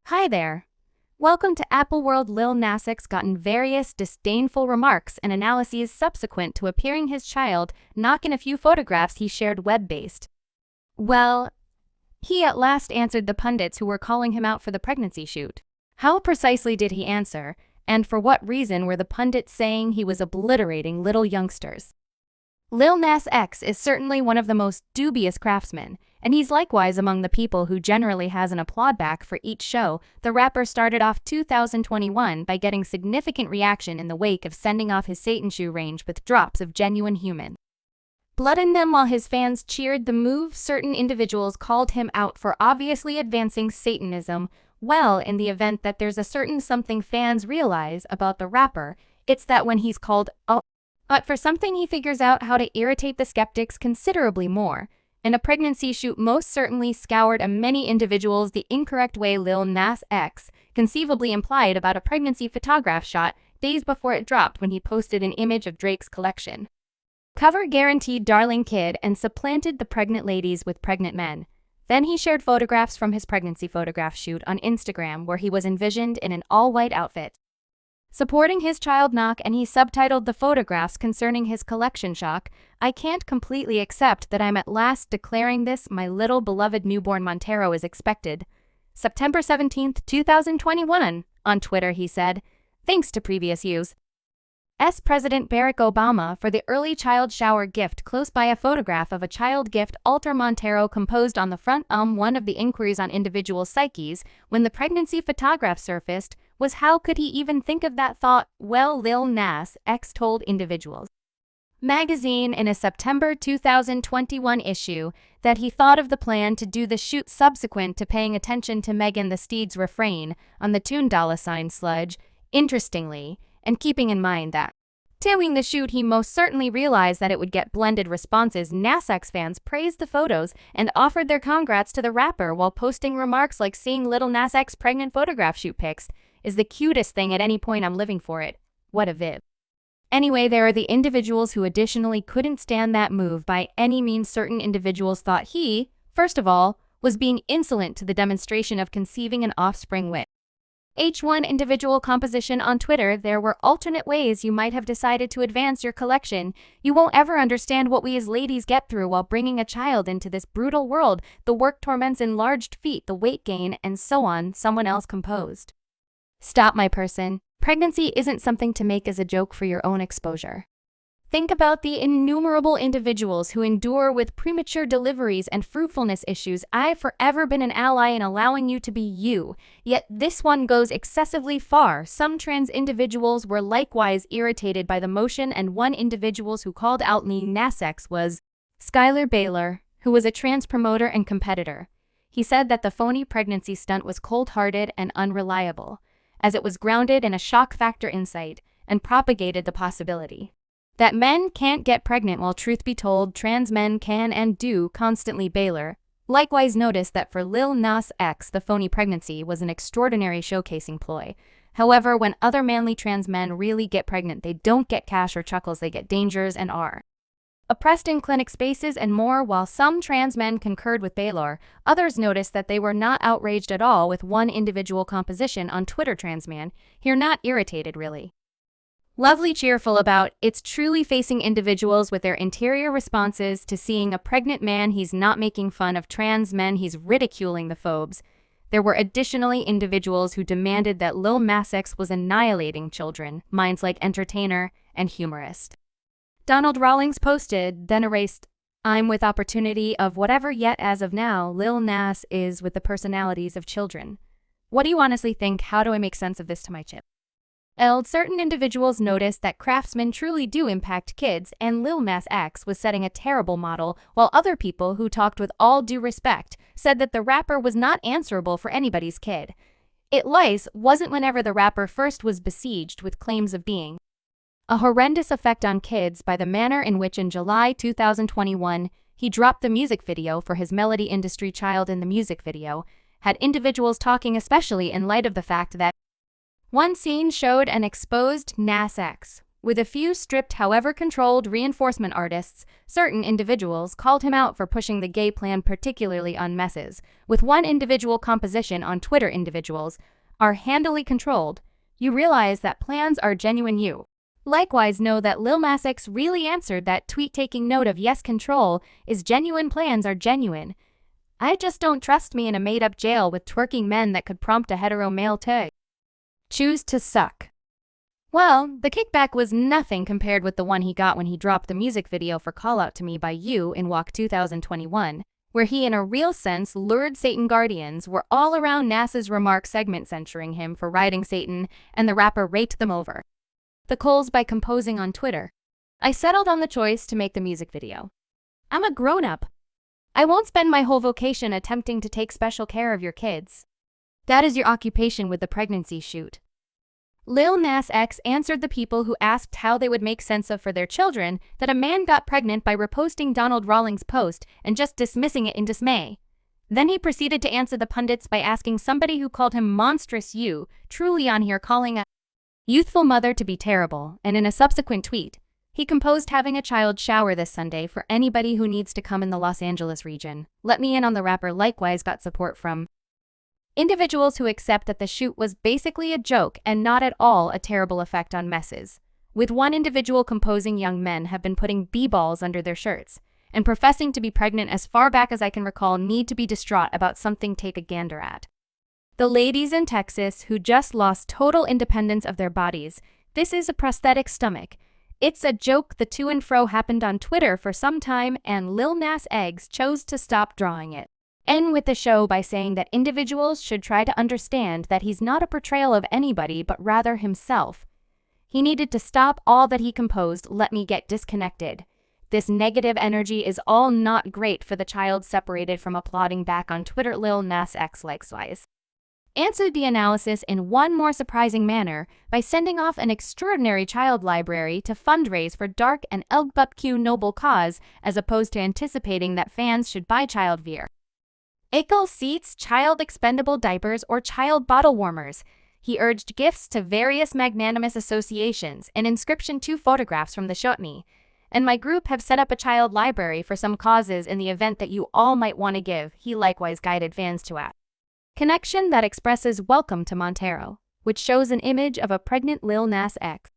Hi there. Welcome to Apple World. Lil Nas X gotten various disdainful remarks and analyses subsequent to appearing his child knock in a few photographs he shared web-based. Well, he at last answered the pundits who were calling him out for the pregnancy shoot. How precisely did he answer, and for what reason were the pundits saying he was obliterating little youngsters? Lil Nas X is certainly one of the most dubious craftsmen, and he's likewise among the people who generally has an applaudback for each show. The rapper started off 2021 by getting significant reaction in the wake of sending off his Satan shoe range with drops of genuine human blood in them. While his fans cheered the move, certain individuals called him out for obviously advancing Satanism. Well, in the event that there's a certain something fans realize about the rapper, it's that when he's called out for something, he figures out how to irritate the skeptics considerably more. And a pregnancy shoot most certainly scoured a many individuals the incorrect way. Lil Nas X conceivably implied about a pregnancy photograph shot days before it dropped when he posted an image of Drake's collection cover guaranteed darling kid and supplanted the pregnant ladies with pregnant men. Then he shared photographs from his pregnancy photograph shoot on Instagram where he was envisioned in an all-white outfit supporting his child knock, and he subtitled the photographs concerning his collection shock. I can't completely accept that I'm at last declaring this. My little beloved newborn Montero is expected. September 17, 2021. On Twitter he said, thanks to previous use. President Barack Obama for the early child shower gift. Close by a photograph of a child gift altar Montero composed on the front. One of the inquiries on individual psyches when the pregnancy photograph surfaced was how could he even think of that thought? Well, Lil Nas X told Individuals magazine in a September 2021 issue that he thought of the plan to do the shoot subsequent to paying attention to Megan Thee Stallions' refrain on the tune $Sludge. Interestingly, and keeping in mind that doing the shoot he most certainly realized that it would get blended responses, Nas X fans praised the photos and offered their congrats to the rapper while posting remarks like seeing Lil Nas X pregnant photograph shoot pics is the cutest thing at any point. I'm living for it. What a vibe. Anyway, there are the individuals who additionally couldn't stand that move by any means. Certain individuals thought he, first of all, was being insolent to the demonstration of conceiving an offspring with H1 individual composition on Twitter. There were alternate ways you might have decided to advance your collection. You won't ever understand what we as ladies get through while bringing a child into this brutal world. The work torments, enlarged feet, the weight gain, and so on. Someone else composed. Stop, my person. Pregnancy isn't something to make as a joke for your own exposure. Think about the innumerable individuals who endure with premature deliveries and fruitfulness issues. I've forever been an ally in allowing you to be you, yet this one goes excessively far. Some trans individuals were likewise irritated by the motion, and one individual who called out Lil Nas X was Skylar Baylor, who was a trans promoter and competitor. He said that the phony pregnancy stunt was cold-hearted and unreliable, as it was grounded in a shock factor insight, and propagated the possibility that men can't get pregnant while, truth be told, trans men can and do constantly. Baylor likewise noticed that for Lil Nas X, the phony pregnancy was an extraordinary showcasing ploy. However, when other manly trans men really get pregnant, they don't get cash or chuckles, they get dangers and are oppressed in clinic spaces and more. While some trans men concurred with Baylor, others noticed that they were not outraged at all with one individual composition on Twitter. Trans man here not irritated, really lovely, cheerful about. It's truly facing individuals with their interior responses to seeing a pregnant man. He's not making fun of trans men, he's ridiculing the phobes. There were additionally individuals who demanded that Lil Nas X was annihilating children minds like entertainer and humorist. Donald Rawlings posted, then erased, I'm with opportunity of whatever, yet as of now, Lil Nas is with the personalities of children. What do you honestly think? How do I make sense of this to my chip? Certain individuals noticed that craftsmen truly do impact kids, and Lil Nas X was setting a terrible model, while other people who talked with all due respect said that the rapper was not answerable for anybody's kid. It wasn't whenever the rapper first was besieged with claims of being a horrendous effect on kids by the manner in which in July 2021 he dropped the music video for his melody industry child. In the music video, had individuals talking, especially in light of the fact that one scene showed an exposed Nas X With a few stripped, however controlled, reinforcement artists, certain individuals called him out for pushing the gay plan, particularly on messes. With one individual composition on Twitter, individuals are handily controlled. You realize that plans are genuine. You likewise know that Lil Nas X really answered that tweet, taking note of yes, control is genuine, plans are genuine. I just don't trust me in a made-up jail with twerking men that could prompt a hetero male to choose to suck. Well, the kickback was nothing compared with the one he got when he dropped the music video for Call Out to Me by You in WAC 2021, where he in a real sense lured Satan guardians. Were all around Nas's remark segment censuring him for riding Satan, and the rapper raked them over the coals by composing on Twitter, "I settled on the choice to make the music video. I'm a grown-up. I won't spend my whole vocation attempting to take special care of your kids. That is your occupation with the pregnancy shoot." Lil Nas X answered the people who asked how they would make sense of for their children that a man got pregnant by reposting Donald Rawlings' post and just dismissing it in dismay. Then he proceeded to answer the pundits by asking somebody who called him monstrous, "You truly on here calling a youthful mother to be terrible," and in a subsequent tweet, he composed having a child shower this Sunday for anybody who needs to come in the Los Angeles region. Let me in on the rapper likewise got support from individuals who accept that the shoot was basically a joke and not at all a terrible effect on messes, with one individual composing young men have been putting b-balls under their shirts and professing to be pregnant as far back as I can recall need to be distraught about something. Take a gander at the ladies in Texas who just lost total independence of their bodies. This is a prosthetic stomach. It's a joke. The to and fro happened on Twitter for some time, and Lil Nas X chose to stop drawing it. End with the show by saying that individuals should try to understand that he's not a portrayal of anybody but rather himself. He needed to stop all that he composed. Let me get disconnected. This negative energy is all not great for the child separated from applauding back on Twitter. Lil Nas X likewise answered the analysis in one more surprising manner by sending off an extraordinary child library to fundraise for dark and LGBTQ noble cause, as opposed to anticipating that fans should buy child vehicle seats, child expendable diapers, or child bottle warmers. He urged gifts to various magnanimous associations, an inscription, 2 photographs from the Shotni and my group have set up a child library for some causes in the event that you all might want to give. He likewise guided fans to a connection that expresses welcome to Montero, which shows an image of a pregnant Lil Nas X.